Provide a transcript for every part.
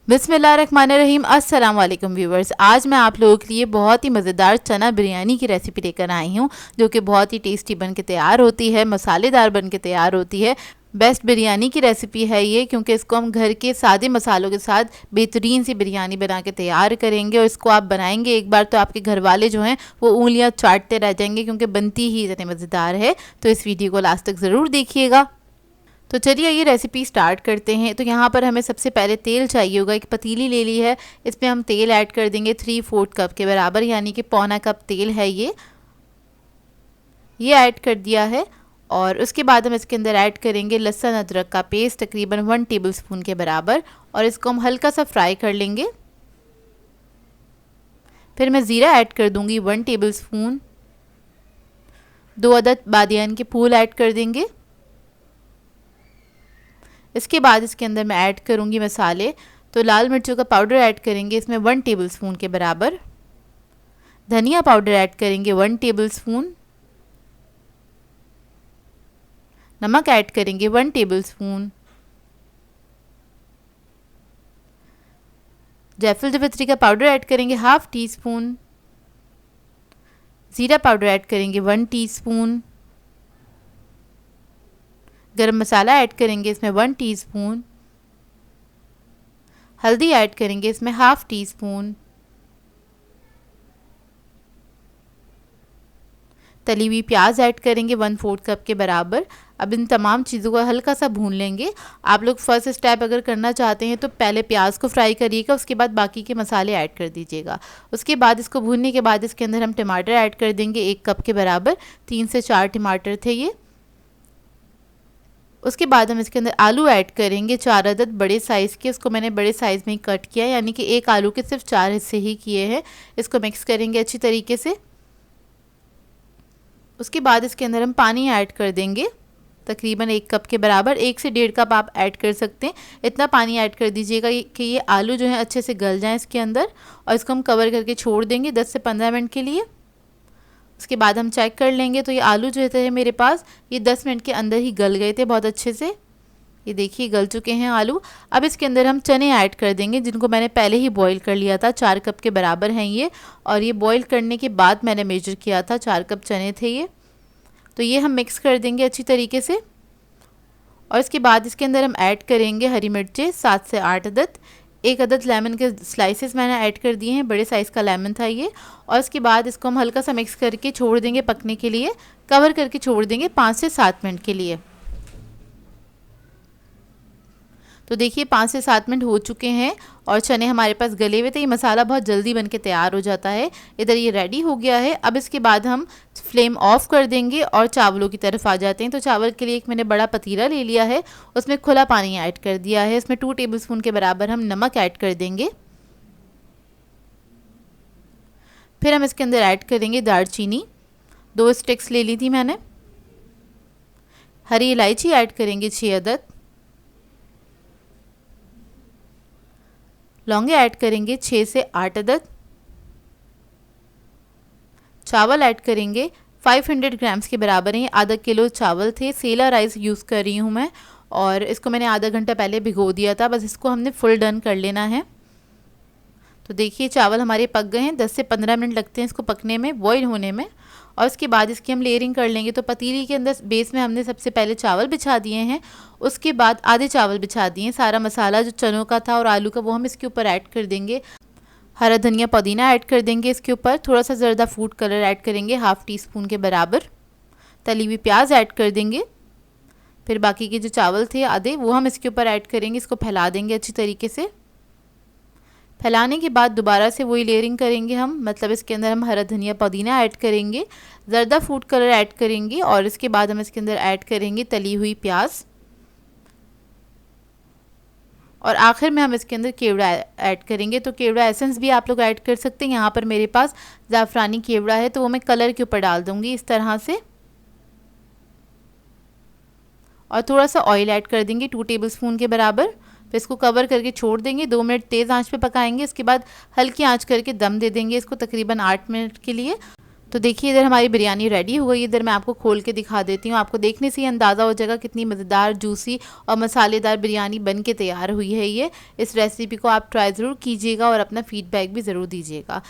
बिस्मिल्लाहिर्रहमानिर्रहीम। अस्सलाम वालेकुम व्यूवर्स। आज मैं आप लोगों के लिए बहुत ही मज़ेदार चना बिरयानी की रेसिपी लेकर आई हूँ, जो कि बहुत ही टेस्टी बन के तैयार होती है, मसालेदार बन के तैयार होती है। बेस्ट बिरयानी की रेसिपी है ये, क्योंकि इसको हम घर के सादे मसालों के साथ बेहतरीन सी बिरयानी बना के तैयार करेंगे। और इसको आप बनाएंगे एक बार तो आपके घर वाले जो हैं वो उंगलियां चाटते रह जाएंगे, क्योंकि बनती ही इतनी मज़ेदार है। तो इस वीडियो को लास्ट तक ज़रूर देखिएगा। तो चलिए ये रेसिपी स्टार्ट करते हैं। तो यहाँ पर हमें सबसे पहले तेल चाहिए होगा। एक पतीली ले ली है, इसमें हम तेल ऐड कर देंगे 3/4 कप के बराबर, यानी कि पौना कप तेल है ये ऐड कर दिया है। और उसके बाद हम इसके अंदर ऐड करेंगे लहसुन अदरक का पेस्ट तकरीबन 1 टेबलस्पून के बराबर, और इसको हम हल्का सा फ्राई कर लेंगे। फिर मैं ज़ीरा ऐड कर दूंगी 1 टेबलस्पून। 2 अदद बादियान के फूल ऐड कर देंगे। इसके बाद इसके अंदर मैं ऐड करूंगी मसाले। तो लाल मिर्चों का पाउडर ऐड करेंगे इसमें 1 टेबलस्पून के बराबर। धनिया पाउडर ऐड करेंगे 1 टेबलस्पून। नमक ऐड करेंगे 1 टेबलस्पून। जायफल जावित्री का पाउडर ऐड करेंगे 1/2 टीस्पून। ज़ीरा पाउडर ऐड करेंगे 1 टीस्पून। गरम मसाला ऐड करेंगे इसमें 1 टीस्पून। हल्दी ऐड करेंगे इसमें 1/2 टीस्पून। तली हुई प्याज ऐड करेंगे 1/4 कप के बराबर। अब इन तमाम चीज़ों को हल्का सा भून लेंगे। आप लोग फर्स्ट स्टेप अगर करना चाहते हैं तो पहले प्याज को फ्राई करिएगा, उसके बाद बाकी के मसाले ऐड कर दीजिएगा। उसके बाद इसको भूनने के बाद इसके अंदर हम टमाटर ऐड कर देंगे 1 कप के बराबर। 3 से 4 टमाटर थे ये। उसके बाद हम इसके अंदर आलू ऐड करेंगे 4 अदद बड़े साइज़ के। इसको मैंने बड़े साइज़ में ही कट किया, यानी कि एक आलू के सिर्फ 4 हिस्से ही किए हैं। इसको मिक्स करेंगे अच्छी तरीके से। उसके बाद इसके अंदर हम पानी ऐड कर देंगे तकरीबन 1 कप के बराबर। 1 से 1.5 कप आप ऐड कर सकते हैं। इतना पानी ऐड कर दीजिएगा कि ये आलू जो है अच्छे से गल जाएँ इसके अंदर। और इसको हम कवर करके छोड़ देंगे 10 से 15 मिनट के लिए। उसके बाद हम चेक कर लेंगे तो ये आलू जो थे मेरे पास ये 10 मिनट के अंदर ही गल गए थे बहुत अच्छे से। ये देखिए गल चुके हैं आलू। अब इसके अंदर हम चने ऐड कर देंगे, जिनको मैंने पहले ही बॉईल कर लिया था। 4 कप के बराबर हैं ये, और ये बॉईल करने के बाद मैंने मेजर किया था, 4 कप चने थे ये। तो ये हम मिक्स कर देंगे अच्छी तरीके से। और इसके बाद इसके अंदर हम ऐड करेंगे हरी मिर्चें 7 से 8 अदद। 1 अदद लेमन के स्लाइसेस मैंने ऐड कर दिए हैं, बड़े साइज़ का लेमन था ये। और इसके बाद इसको हम हल्का सा मिक्स करके छोड़ देंगे पकने के लिए। कवर करके छोड़ देंगे 5 से 7 मिनट के लिए। तो देखिए 5 से 7 मिनट हो चुके हैं और चने हमारे पास गले हुए थे। ये मसाला बहुत जल्दी बन के तैयार हो जाता है। इधर ये रेडी हो गया है। अब इसके बाद हम फ्लेम ऑफ कर देंगे और चावलों की तरफ आ जाते हैं। तो चावल के लिए एक मैंने बड़ा पतीला ले लिया है, उसमें खुला पानी ऐड कर दिया है। इसमें 2 टेबलस्पून के बराबर हम नमक ऐड कर देंगे। फिर हम इसके अंदर ऐड करेंगे दालचीनी, 2 स्टिक्स ले ली थी मैंने। हरी इलायची ऐड करेंगे 6 अदद। लौंगे ऐड करेंगे 6 से 8 अदद। चावल ऐड करेंगे 500 ग्राम्स के बराबर हैं। आधा किलो चावल थे। सेला राइस यूज़ कर रही हूँ मैं, और इसको मैंने आधा घंटा पहले भिगो दिया था। बस इसको हमने फुल डन कर लेना है। तो देखिए चावल हमारे पक गए हैं। 10 से 15 मिनट लगते हैं इसको पकने में, बॉईल होने में। और उसके बाद इसकी हम लेयरिंग कर लेंगे। तो पतीली के अंदर बेस में हमने सबसे पहले चावल बिछा दिए हैं, उसके बाद आधे चावल बिछा दिए हैं। सारा मसाला जो चनों का था और आलू का वो हम इसके ऊपर ऐड कर देंगे। हरा धनिया पुदीना ऐड कर देंगे इसके ऊपर। थोड़ा सा जर्दा फूड कलर ऐड करेंगे 1/2 टीस्पून के बराबर। तली हुई प्याज ऐड कर देंगे। फिर बाकी के जो चावल थे आधे वो हम इसके ऊपर ऐड करेंगे। इसको फैला देंगे अच्छी तरीके से। फैलाने के बाद दोबारा से वही लेयरिंग करेंगे हम, मतलब इसके अंदर हम हरा धनिया पुदीना ऐड करेंगे, जर्दा फूड कलर ऐड करेंगे, और इसके बाद हम इसके अंदर ऐड करेंगे तली हुई प्याज। और आखिर में हम इसके अंदर केवड़ा ऐड करेंगे। तो केवड़ा एसेंस भी आप लोग ऐड कर सकते हैं। यहाँ पर मेरे पास ज़ाफ़रानी केवड़ा है, तो वो मैं कलर के ऊपर डाल दूँगी इस तरह से। और थोड़ा सा ऑयल ऐड कर देंगे 2 टेबलस्पून के बराबर। फिर इसको कवर करके छोड़ देंगे। 2 मिनट तेज़ आंच पे पकाएंगे। इसके बाद हल्की आंच करके दम दे देंगे इसको तकरीबन 8 मिनट के लिए। तो देखिए इधर हमारी बिरयानी रेडी हो गई। इधर मैं आपको खोल के दिखा देती हूँ। आपको देखने से ही अंदाज़ा हो जाएगा कितनी मज़ेदार, जूसी और मसालेदार बिरयानी बन के तैयार हुई है ये। इस रेसिपी को आप ट्राई ज़रूर कीजिएगा और अपना फीडबैक भी ज़रूर दीजिएगा।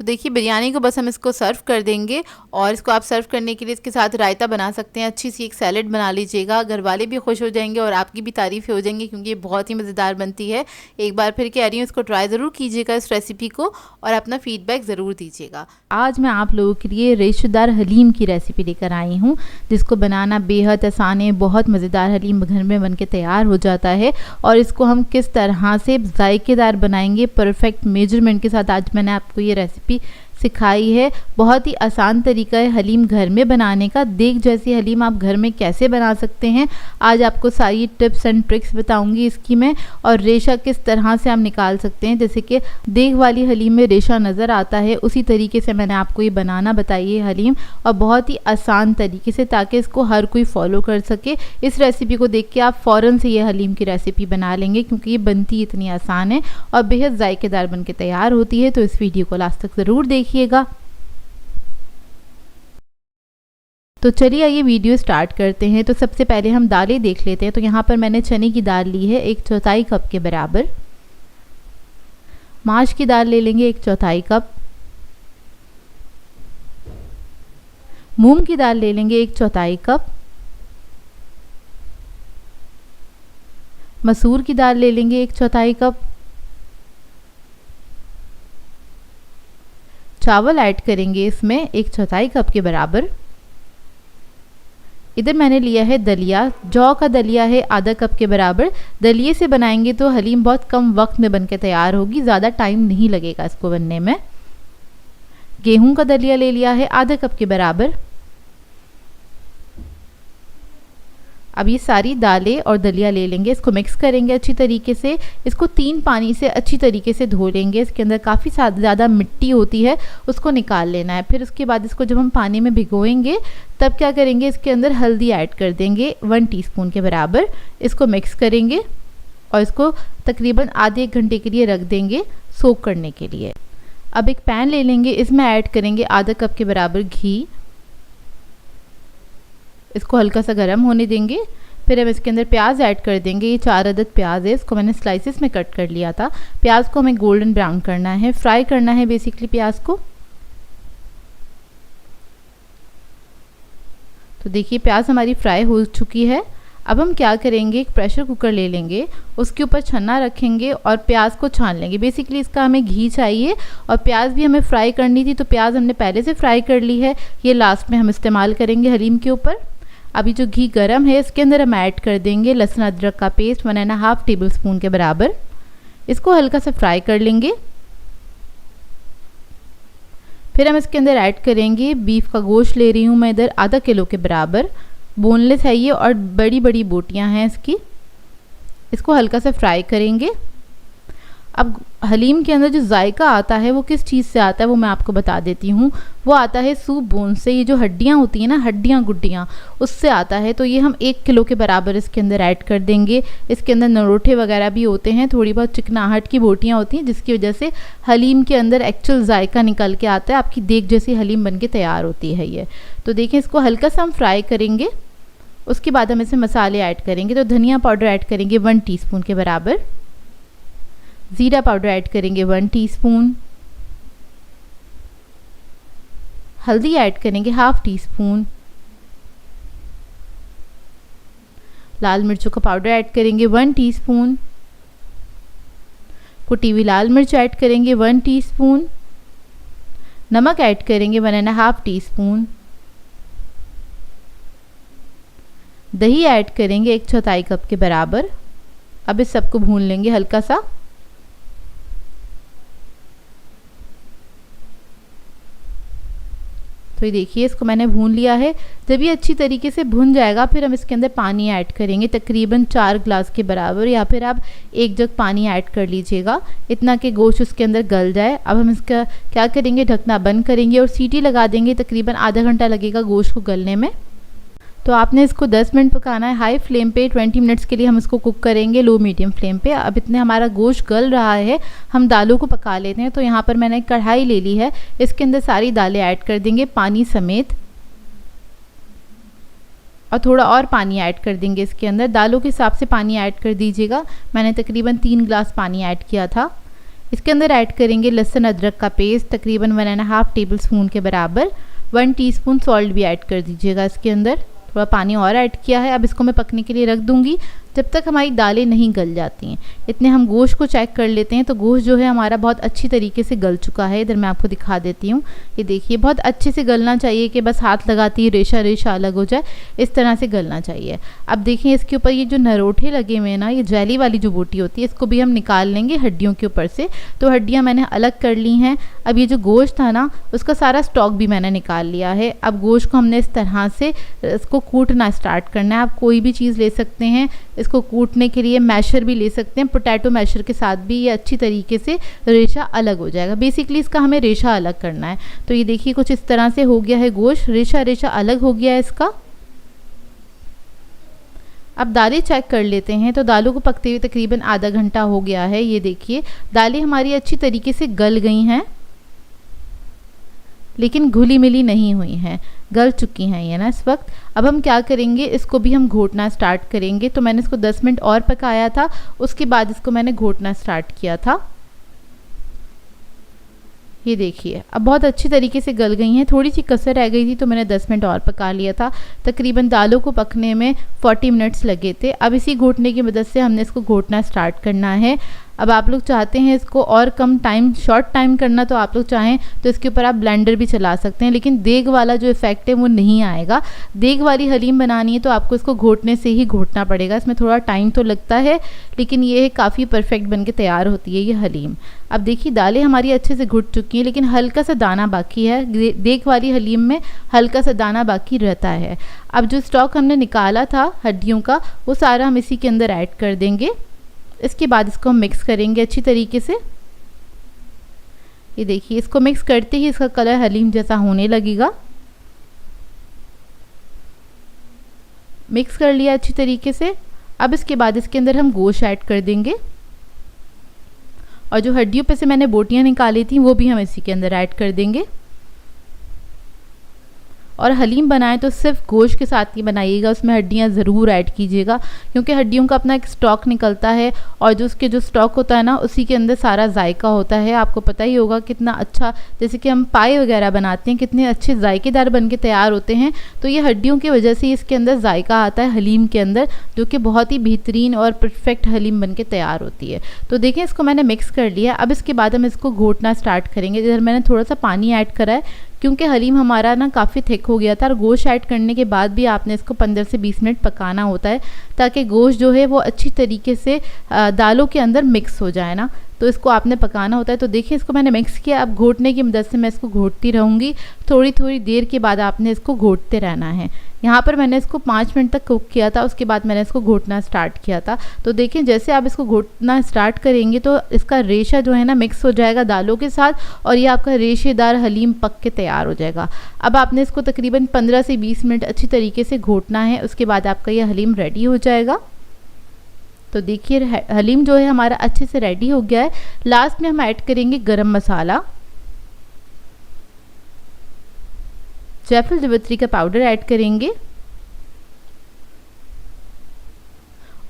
तो देखिए बिरयानी को बस हम इसको सर्व कर देंगे और इसको आप सर्व करने के लिए इसके साथ रायता बना सकते हैं। अच्छी सी एक सैलेड बना लीजिएगा, घर वाले भी खुश हो जाएंगे और आपकी भी तारीफ़ हो जाएंगी क्योंकि ये बहुत ही मज़ेदार बनती है। एक बार फिर कह रही हूँ, इसको ट्राई ज़रूर कीजिएगा इस रेसिपी को और अपना फीडबैक ज़रूर दीजिएगा। आज मैं आप लोगों के लिए रेशेदार हलीम की रेसिपी लेकर आई हूँ, जिसको बनाना बेहद आसान है। बहुत मज़ेदार हलीम घर में बनके तैयार हो जाता है और इसको हम किस तरह से जायकेदार बनाएंगे परफेक्ट मेजरमेंट के साथ, आज मैंने आपको ये रेसिपी सिखाई है। बहुत ही आसान तरीका है हलीम घर में बनाने का। देग जैसी हलीम आप घर में कैसे बना सकते हैं, आज आपको सारी टिप्स एंड ट्रिक्स बताऊंगी इसकी मैं। और रेशा किस तरह से आप निकाल सकते हैं, जैसे कि देग वाली हलीम में रेशा नज़र आता है, उसी तरीके से मैंने आपको ये बनाना बताई है हलीम, और बहुत ही आसान तरीके से, ताकि इसको हर कोई फॉलो कर सके। इस रेसिपी को देख के आप फ़ौरन से ये हलीम की रेसिपी बना लेंगे, क्योंकि ये बनती इतनी आसान है और बेहद जायकेदार बन के तैयार होती है। तो इस वीडियो को लास्ट तक ज़रूर देखिएगा। तो चलिए आइए वीडियो स्टार्ट करते हैं। तो सबसे पहले हम दालें देख लेते हैं। तो यहाँ पर मैंने चने की दाल ली है 1/4 कप के बराबर। माश की दाल ले लेंगे 1/4 कप। मूंग की दाल ले लेंगे 1/4 कप। मसूर की दाल ले लेंगे 1/4 कप। चावल ऐड करेंगे इसमें 1/4 कप के बराबर। इधर मैंने लिया है दलिया, जौ का दलिया है आधा कप के बराबर। दलिए से बनाएंगे तो हलीम बहुत कम वक्त में बनके तैयार होगी, ज़्यादा टाइम नहीं लगेगा इसको बनने में। गेहूं का दलिया ले लिया है आधा कप के बराबर। अब ये सारी दालें और दलिया ले लेंगे, इसको मिक्स करेंगे अच्छी तरीके से। इसको 3 पानी से अच्छी तरीके से धो लेंगे। इसके अंदर काफ़ी ज़्यादा मिट्टी होती है, उसको निकाल लेना है। फिर उसके बाद इसको जब हम पानी में भिगोएंगे तब क्या करेंगे, इसके अंदर हल्दी ऐड कर देंगे 1 टीस्पून के बराबर। इसको मिक्स करेंगे और इसको तकरीबन आधे 1 घंटे के लिए रख देंगे सोक करने के लिए। अब एक पैन ले लेंगे, इसमें ऐड करेंगे आधा कप के बराबर घी। इसको हल्का सा गर्म होने देंगे। फिर हम इसके अंदर प्याज ऐड कर देंगे। ये 4 अदद प्याज है, इसको मैंने स्लाइसेस में कट कर लिया था। प्याज को हमें गोल्डन ब्राउन करना है, फ्राई करना है बेसिकली प्याज को। तो देखिए प्याज हमारी फ्राई हो चुकी है। अब हम क्या करेंगे, एक प्रेशर कुकर ले लेंगे, उसके ऊपर छन्ना रखेंगे और प्याज को छान लेंगे। बेसिकली इसका हमें घी चाहिए और प्याज भी हमें फ्राई करनी थी, तो प्याज हमने पहले से फ्राई कर ली है। ये लास्ट में हम इस्तेमाल करेंगे हलीम के ऊपर। अभी जो घी गरम है इसके अंदर हम ऐड कर देंगे लहसुन अदरक का पेस्ट 1.5 टेबल स्पून के बराबर। इसको हल्का सा फ्राई कर लेंगे। फिर हम इसके अंदर ऐड करेंगे बीफ का गोश्त, ले रही हूँ मैं इधर आधा किलो के बराबर। बोनलेस है ये और बड़ी बड़ी बोटियाँ हैं इसकी। इसको हल्का सा फ्राई करेंगे। अब हलीम के अंदर जो जायका आता है वो किस चीज़ से आता है वो मैं आपको बता देती हूँ। वो आता है सूप बोन से। ये जो हड्डियाँ होती हैं ना, हड्डियाँ गुड्डियाँ, उससे आता है। तो ये हम 1 किलो के बराबर इसके अंदर ऐड कर देंगे। इसके अंदर नरोठे वगैरह भी होते हैं, थोड़ी बहुत चिकनाहट की बोटियाँ होती हैं, जिसकी वजह से हलीम के अंदर एक्चुअल जायका निकल के आता है। आपकी देग जैसी हलीम बन के तैयार होती है ये। तो देखें, इसको हल्का सा हम फ्राई करेंगे। उसके बाद हम इसमें मसाले ऐड करेंगे। तो धनिया पाउडर ऐड करेंगे 1 टीस्पून के बराबर। ज़ीरा पाउडर ऐड करेंगे 1 टीस्पून। हल्दी ऐड करेंगे 1/2 टीस्पून। लाल मिर्चों का पाउडर ऐड करेंगे 1 टीस्पून। कुटी हुई लाल मिर्च ऐड करेंगे 1 टीस्पून। नमक ऐड करेंगे 1.5 टीस्पून। दही ऐड करेंगे 1/4 कप के बराबर। अब इस सबको भून लेंगे हल्का सा। तो ये देखिए, इसको मैंने भून लिया है। जब ये अच्छी तरीके से भुन जाएगा फिर हम इसके अंदर पानी ऐड करेंगे तकरीबन 4 ग्लास के बराबर, या फिर आप 1 जग पानी ऐड कर लीजिएगा, इतना कि गोश्त उसके अंदर गल जाए। अब हम इसका क्या करेंगे, ढकना बंद करेंगे और सीटी लगा देंगे। तकरीबन आधा घंटा लगेगा गोश्त को गलने में। तो आपने इसको 10 मिनट पकाना है हाई फ्लेम पे। 20 मिनट्स के लिए हम इसको कुक करेंगे लो मीडियम फ्लेम पे। अब इतने हमारा गोश्त गल रहा है, हम दालों को पका लेते हैं। तो यहाँ पर मैंने कढ़ाई ले ली है, इसके अंदर सारी दालें ऐड कर देंगे पानी समेत, और थोड़ा और पानी ऐड कर देंगे इसके अंदर। दालों के हिसाब से पानी ऐड कर दीजिएगा। मैंने तकरीबन 3 ग्लास पानी ऐड किया था। इसके अंदर ऐड करेंगे लहसुन अदरक का पेस्ट तकरीबन 1.5 टेबल स्पून के बराबर। 1 टीस्पून सॉल्ट भी ऐड कर दीजिएगा इसके अंदर। थोड़ा पानी और ऐड किया है। अब इसको मैं पकने के लिए रख दूंगी जब तक हमारी दालें नहीं गल जाती हैं। इतने हम गोश्त को चेक कर लेते हैं। तो गोश्त जो है हमारा बहुत अच्छी तरीके से गल चुका है। इधर मैं आपको दिखा देती हूँ। ये देखिए बहुत अच्छे से गलना चाहिए कि बस हाथ लगाती ही रेशा रेशा अलग हो जाए, इस तरह से गलना चाहिए। अब देखिए इसके ऊपर ये जो नरोठे लगे हुए हैं ना, ये जेली वाली जो बोटी होती है, इसको भी हम निकाल लेंगे हड्डियों के ऊपर से। तो हड्डियाँ मैंने अलग कर ली हैं। अब ये जो गोश्त था ना, उसका सारा स्टॉक भी मैंने निकाल लिया है। अब गोश्त को हमने इस तरह से इसको कूटना स्टार्ट करना है। आप कोई भी चीज़ ले सकते हैं इसको कूटने के लिए, मैशर भी ले सकते हैं, पोटैटो मैशर के साथ भी ये अच्छी तरीके से रेशा अलग हो जाएगा। बेसिकली इसका हमें रेशा अलग करना है। तो ये देखिए कुछ इस तरह से हो गया है गोश्त, रेशा रेशा अलग हो गया है इसका। अब दालें चेक कर लेते हैं। तो दालों को पकते हुए तकरीबन आधा घंटा हो गया है। ये देखिए दालें हमारी अच्छी तरीके से गल गई हैं, लेकिन घुली मिली नहीं हुई हैं, गल चुकी हैं ये ना इस वक्त। अब हम क्या करेंगे, इसको भी हम घोटना स्टार्ट करेंगे। तो मैंने इसको 10 मिनट और पकाया था, उसके बाद इसको मैंने घोटना स्टार्ट किया था। ये देखिए अब बहुत अच्छी तरीके से गल गई हैं। थोड़ी सी कसर रह गई थी तो मैंने 10 मिनट और पका लिया था। तकरीबन दालों को पकने में 40 मिनट्स लगे थे। अब इसी घोटने की मदद से हमने इसको घोटना स्टार्ट करना है। अब आप लोग चाहते हैं इसको और कम टाइम, शॉर्ट टाइम करना, तो आप लोग चाहें तो इसके ऊपर आप ब्लेंडर भी चला सकते हैं, लेकिन देग वाला जो इफेक्ट है वो नहीं आएगा। देग वाली हलीम बनानी है तो आपको इसको घोटने से ही घोटना पड़ेगा। इसमें थोड़ा टाइम तो लगता है, लेकिन ये काफ़ी परफेक्ट बन के तैयार होती है ये हलीम। अब देखिए दालें हमारी अच्छे से घुट चुकी हैं, लेकिन हल्का सा दाना बाकी है। देग वाली हलीम में हल्का सा दाना बाकी रहता है। अब जो स्टॉक हमने निकाला था हड्डियों का, वो सारा हम इसी के अंदर ऐड कर देंगे। इसके बाद इसको हम मिक्स करेंगे अच्छी तरीके से। ये देखिए इसको मिक्स करते ही इसका कलर हलीम जैसा होने लगेगा। मिक्स कर लिया अच्छी तरीके से। अब इसके बाद इसके अंदर हम गोश्त ऐड कर देंगे, और जो हड्डियों पे से मैंने बोटियां निकाली थी वो भी हम इसी के अंदर ऐड कर देंगे। और हलीम बनाएं तो सिर्फ गोश्त के साथ ही बनाइएगा, उसमें हड्डियां ज़रूर ऐड कीजिएगा, क्योंकि हड्डियों का अपना एक स्टॉक निकलता है, और जो उसके जो स्टॉक होता है ना, उसी के अंदर सारा जायका होता है। आपको पता ही होगा कितना अच्छा, जैसे कि हम पाए वगैरह बनाते हैं, कितने अच्छे जायकेदार बन के तैयार होते हैं। तो ये हड्डियों की वजह से इसके अंदर जायका आता है हलीम के अंदर, जो कि बहुत ही बेहतरीन और परफेक्ट हलीम बन के तैयार होती है। तो देखिए इसको मैंने मिक्स कर लिया। अब इसके बाद हम इसको घोटना स्टार्ट करेंगे। इधर मैंने थोड़ा सा पानी ऐड करा है, क्योंकि हलीम हमारा ना काफ़ी थिक हो गया था, और गोश्त ऐड करने के बाद भी आपने इसको 15 से 20 मिनट पकाना होता है, ताकि गोश्त जो है वो अच्छी तरीके से दालों के अंदर मिक्स हो जाए ना। तो इसको आपने पकाना होता है। तो देखिए इसको मैंने मिक्स किया। अब घोटने की मदद से मैं इसको घोटती रहूँगी। थोड़ी थोड़ी देर के बाद आपने इसको घोटते रहना है। यहाँ पर मैंने इसको 5 मिनट तक कुक किया था, उसके बाद मैंने इसको घोटना स्टार्ट किया था। तो देखिए जैसे आप इसको घोटना स्टार्ट करेंगे तो इसका रेशा जो है ना मिक्स हो जाएगा दालों के साथ, और ये आपका रेशेदार हलीम पक के तैयार हो जाएगा। अब आपने इसको तकरीबन 15 से 20 मिनट अच्छी तरीके से घोटना है, उसके बाद आपका ये हलीम रेडी हो जाएगा। तो देखिए हलीम जो है हमारा अच्छे से रेडी हो गया है। लास्ट में हम ऐड करेंगे गरम मसाला, जायफल जावित्री का पाउडर ऐड करेंगे,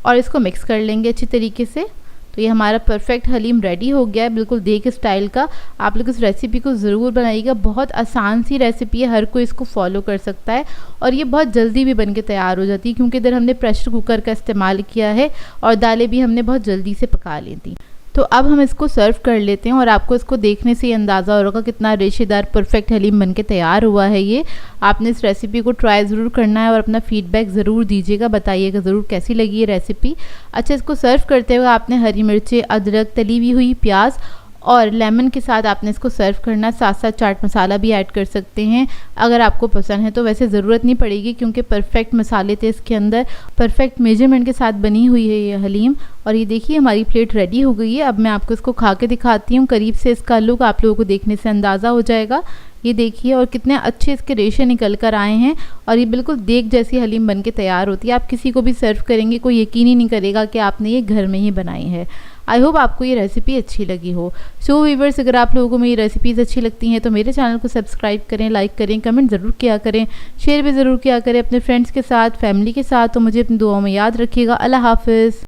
और इसको मिक्स कर लेंगे अच्छी तरीके से। तो ये हमारा परफेक्ट हलीम रेडी हो गया है, बिल्कुल देग स्टाइल का। आप लोग इस रेसिपी को ज़रूर बनाइएगा। बहुत आसान सी रेसिपी है, हर कोई इसको फॉलो कर सकता है, और ये बहुत जल्दी भी बन के तैयार हो जाती है, क्योंकि इधर हमने प्रेशर कुकर का इस्तेमाल किया है, और दालें भी हमने बहुत जल्दी से पका ली थी। तो अब हम इसको सर्व कर लेते हैं, और आपको इसको देखने से ही अंदाज़ा हो रहा कितना रेशेदार परफेक्ट हलीम बन के तैयार हुआ है ये। आपने इस रेसिपी को ट्राई ज़रूर करना है, और अपना फीडबैक ज़रूर दीजिएगा, बताइएगा ज़रूर कैसी लगी ये रेसिपी। अच्छा, इसको सर्व करते हुए आपने हरी मिर्चें, अदरक, तली हुई हुई प्याज और लेमन के साथ आपने इसको सर्व करना। साथ साथ चाट मसाला भी ऐड कर सकते हैं अगर आपको पसंद है तो। वैसे ज़रूरत नहीं पड़ेगी, क्योंकि परफेक्ट मसाले थे इसके अंदर, परफेक्ट मेजरमेंट के साथ बनी हुई है ये हलीम। और ये देखिए हमारी प्लेट रेडी हो गई है। अब मैं आपको इसको खा के दिखाती हूँ। करीब से इसका लुक आप लोगों को देखने से अंदाज़ा हो जाएगा। ये देखिए, और कितने अच्छे इसके रेशे निकल कर आए हैं और ये बिल्कुल देग जैसी हलीम बन के तैयार होती है। आप किसी को भी सर्व करेंगे कोई यकीन ही नहीं करेगा कि आपने ये घर में ही बनाई है। आई होप आपको ये रेसिपी अच्छी लगी हो। सो व्यूअर्स, अगर आप लोगों को मेरी रेसिपीज़ अच्छी लगती हैं तो मेरे चैनल को सब्सक्राइब करें, लाइक करें, कमेंट ज़रूर किया करें, शेयर भी ज़रूर किया करें अपने फ्रेंड्स के साथ, फैमिली के साथ। तो मुझे अपनी दुआओं में याद रखिएगा। अल्लाह हाफ़िज़।